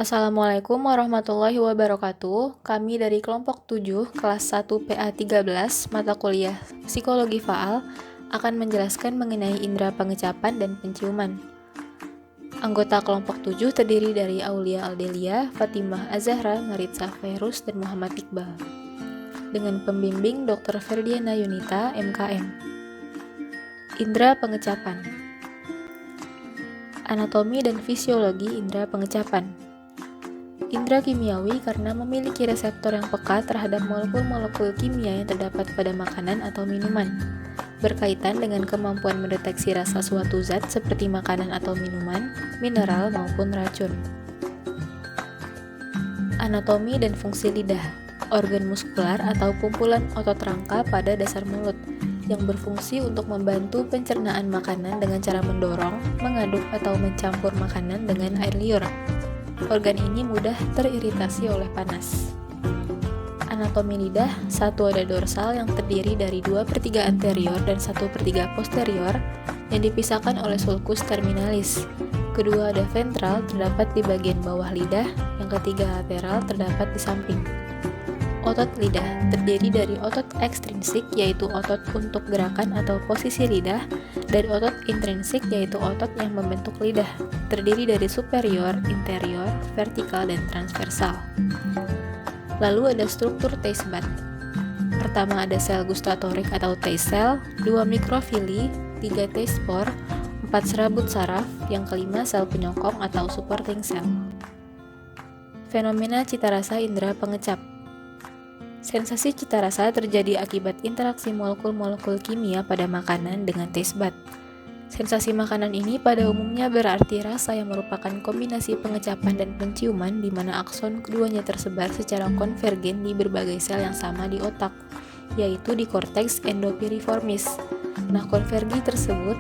Assalamualaikum warahmatullahi wabarakatuh. Kami dari kelompok 7, kelas 1 PA 13, mata kuliah Psikologi Faal, akan menjelaskan mengenai indera pengecapan dan penciuman. Anggota kelompok 7 terdiri dari Aulia Aldelia, Fatimah Azahra, Maritza Fairuz, dan Muhammad Iqbal. Dengan pembimbing Dr. Ferdiana Yunita, MKM. Indera pengecapan. Anatomi dan fisiologi indera pengecapan. Indera kimiawi karena memiliki reseptor yang peka terhadap molekul-molekul kimia yang terdapat pada makanan atau minuman, berkaitan dengan kemampuan mendeteksi rasa suatu zat seperti makanan atau minuman, mineral maupun racun. Anatomi dan fungsi lidah, organ muskular atau kumpulan otot rangka pada dasar mulut, yang berfungsi untuk membantu pencernaan makanan dengan cara mendorong, mengaduk atau mencampur makanan dengan air liur. Organ ini mudah teriritasi oleh panas. Anatomi lidah, satu ada dorsal yang terdiri dari 2/3 anterior dan 1/3 posterior yang dipisahkan oleh sulcus terminalis. Kedua ada ventral terdapat di bagian bawah lidah, yang ketiga lateral terdapat di samping. Otot lidah terdiri dari otot ekstrinsik yaitu otot untuk gerakan atau posisi lidah, dan otot intrinsik yaitu otot yang membentuk lidah, terdiri dari superior, inferior, vertikal, dan transversal. Lalu ada struktur taste bud. Pertama ada sel gustatorik atau taste cell, 2 mikrofili, 3 taste pore, 4 serabut saraf, yang kelima sel penyokong atau supporting cell. Fenomena cita rasa indera pengecap. Sensasi cita rasa terjadi akibat interaksi molekul-molekul kimia pada makanan dengan taste bud. Sensasi makanan ini pada umumnya berarti rasa yang merupakan kombinasi pengecapan dan penciuman di mana akson keduanya tersebar secara konvergen di berbagai sel yang sama di otak, yaitu di korteks endopiriformis. Nah, konvergi tersebut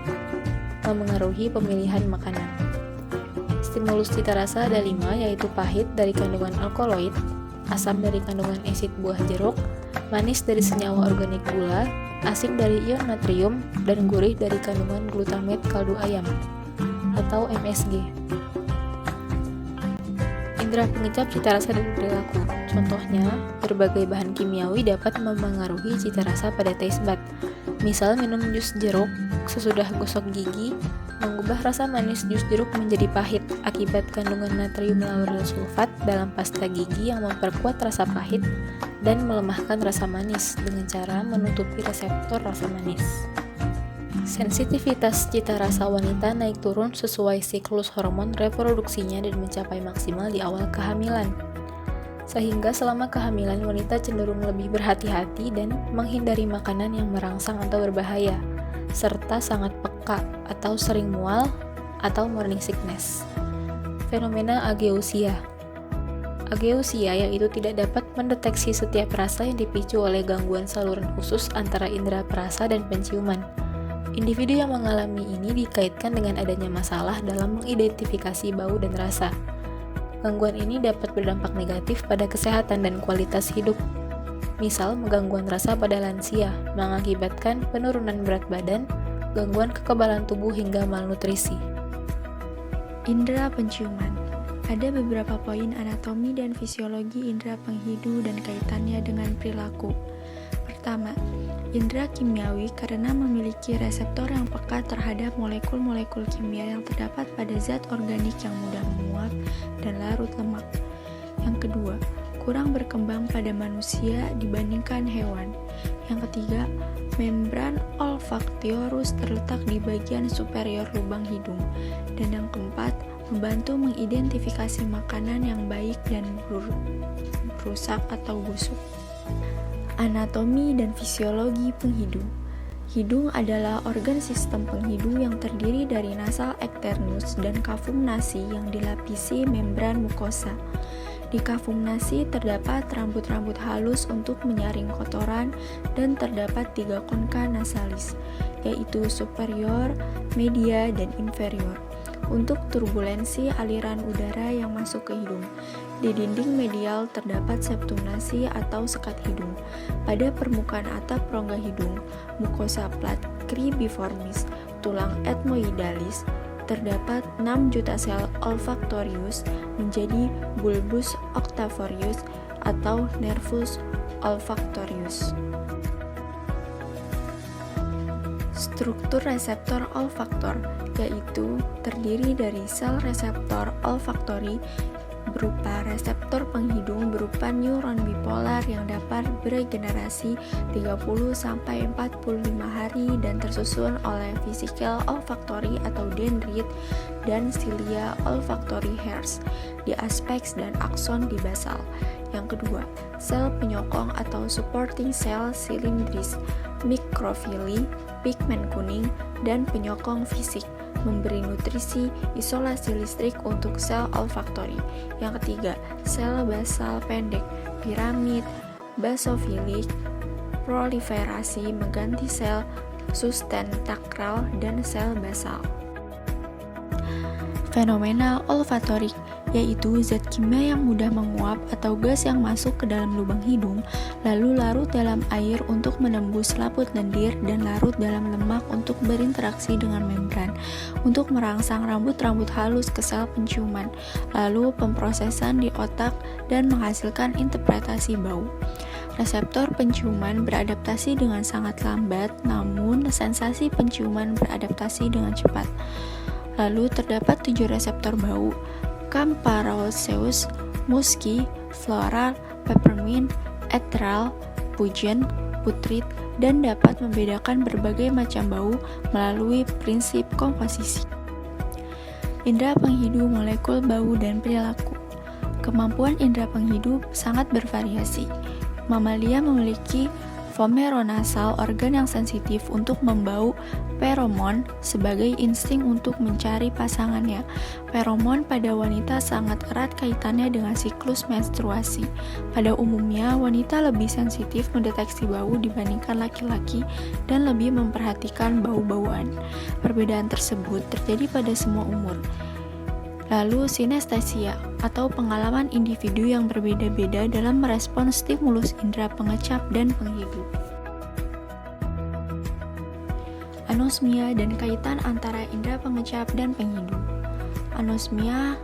memengaruhi pemilihan makanan. Stimulus cita rasa ada 5, yaitu pahit dari kandungan alkaloid, asam dari kandungan asid buah jeruk, manis dari senyawa organik gula, asin dari ion natrium, dan gurih dari kandungan glutamat kaldu ayam atau MSG. Indera pengecap cita rasa dan perilaku. Contohnya, berbagai bahan kimiawi dapat memengaruhi cita rasa pada taste bud. Misal minum jus jeruk sesudah gosok gigi mengubah rasa manis jus jeruk menjadi pahit akibat kandungan natrium lauryl sulfat dalam pasta gigi yang memperkuat rasa pahit dan melemahkan rasa manis dengan cara menutupi reseptor rasa manis. Sensitivitas cita rasa wanita naik turun sesuai siklus hormon reproduksinya dan mencapai maksimal di awal kehamilan. Sehingga selama kehamilan wanita cenderung lebih berhati-hati dan menghindari makanan yang merangsang atau berbahaya, serta sangat peka atau sering mual atau morning sickness. Fenomena ageusia. Ageusia yaitu tidak dapat mendeteksi setiap rasa yang dipicu oleh gangguan saluran khusus antara indera perasa dan penciuman. Individu yang mengalami ini dikaitkan dengan adanya masalah dalam mengidentifikasi bau dan rasa. Gangguan ini dapat berdampak negatif pada kesehatan dan kualitas hidup. Misal, gangguan rasa pada lansia mengakibatkan penurunan berat badan, gangguan kekebalan tubuh hingga malnutrisi. Indera penciuman. Ada beberapa poin anatomi dan fisiologi indera penghidu dan kaitannya dengan perilaku. Pertama, indera kimiawi karena memiliki reseptor yang peka terhadap molekul-molekul kimia yang terdapat pada zat organik yang mudah menguap dan larut lemak. Yang kedua, kurang berkembang pada manusia dibandingkan hewan. Yang ketiga, membran olfaktiorus terletak di bagian superior lubang hidung. Dan yang keempat, membantu mengidentifikasi makanan yang baik dan rusak atau busuk. Anatomi dan fisiologi penghidung. Hidung adalah organ sistem penghidung yang terdiri dari nasal ekternus dan kafum nasi yang dilapisi membran mukosa. Di kafum nasi terdapat rambut-rambut halus untuk menyaring kotoran dan terdapat 3 konka nasalis, yaitu superior, media, dan inferior, untuk turbulensi aliran udara yang masuk ke hidung. Di dinding medial terdapat septum nasi atau sekat hidung. Pada permukaan atap rongga hidung, mukosa plat cribiformis, tulang ethmoidalis, terdapat 6 juta sel olfaktorius menjadi bulbus octavorius atau nervus olfaktorius. Struktur reseptor olfaktor yaitu terdiri dari sel reseptor olfaktori berupa reseptor penghidung berupa neuron bipolar yang dapat beregenerasi 30-45 hari dan tersusun oleh vesikel olfaktori atau dendrit dan cilia olfaktori hairs di aspeks dan akson di basal. Yang kedua, sel penyokong atau supporting cell silindris, mikrofili, pigmen kuning, dan penyokong fisik memberi nutrisi isolasi listrik untuk sel olfaktori. Yang ketiga, sel basal pendek, piramid, basofilik, proliferasi mengganti sel sustentakral dan sel basal. Fenomena olfatorik yaitu zat kimia yang mudah menguap atau gas yang masuk ke dalam lubang hidung, lalu larut dalam air untuk menembus laput lendir dan larut dalam lemak untuk berinteraksi dengan membran, untuk merangsang rambut-rambut halus ke sel penciuman, lalu pemrosesan di otak dan menghasilkan interpretasi bau. Reseptor penciuman beradaptasi dengan sangat lambat, namun sensasi penciuman beradaptasi dengan cepat. Lalu terdapat 7 reseptor bau, Campanosus, musky, floral, peppermint, ethereal, pungent, putrid, dan dapat membedakan berbagai macam bau melalui prinsip komposisi. Indra penghidu molekul bau dan perilaku. Kemampuan indra penghidu sangat bervariasi. Mamalia memiliki vomeronasal, organ yang sensitif untuk membau feromon sebagai insting untuk mencari pasangannya. Feromon pada wanita sangat erat kaitannya dengan siklus menstruasi. Pada umumnya, wanita lebih sensitif mendeteksi bau dibandingkan laki-laki dan lebih memperhatikan bau-bauan. Perbedaan tersebut terjadi pada semua umur. Lalu sinestesia atau pengalaman individu yang berbeda-beda dalam merespons stimulus indera pengecap dan penghidu. Anosmia dan kaitan antara indera pengecap dan penghidu. Anosmia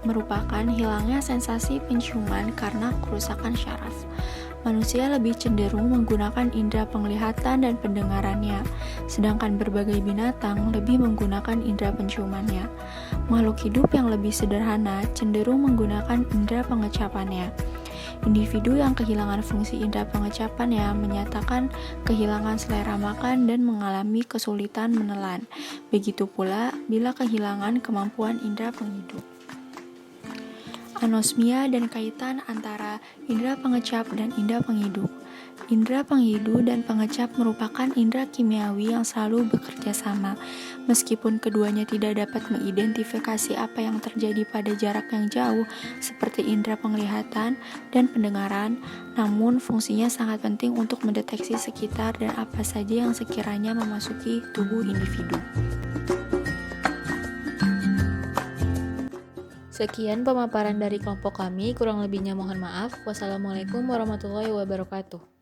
merupakan hilangnya sensasi penciuman karena kerusakan syaraf. Manusia lebih cenderung menggunakan indera penglihatan dan pendengarannya, sedangkan berbagai binatang lebih menggunakan indera penciumannya. Makhluk hidup yang lebih sederhana cenderung menggunakan indera pengecapannya. Individu yang kehilangan fungsi indera pengecapannya menyatakan kehilangan selera makan dan mengalami kesulitan menelan. Begitu pula bila kehilangan kemampuan indera penghidup. Anosmia dan kaitan antara indera pengecap dan indera penghidu. Indera penghidu dan pengecap merupakan indera kimiawi yang selalu bekerja sama. Meskipun keduanya tidak dapat mengidentifikasi apa yang terjadi pada jarak yang jauh, seperti indera penglihatan dan pendengaran, namun fungsinya sangat penting untuk mendeteksi sekitar dan apa saja yang sekiranya memasuki tubuh individu. Sekian pemaparan dari kelompok kami, kurang lebihnya mohon maaf. Wassalamualaikum warahmatullahi wabarakatuh.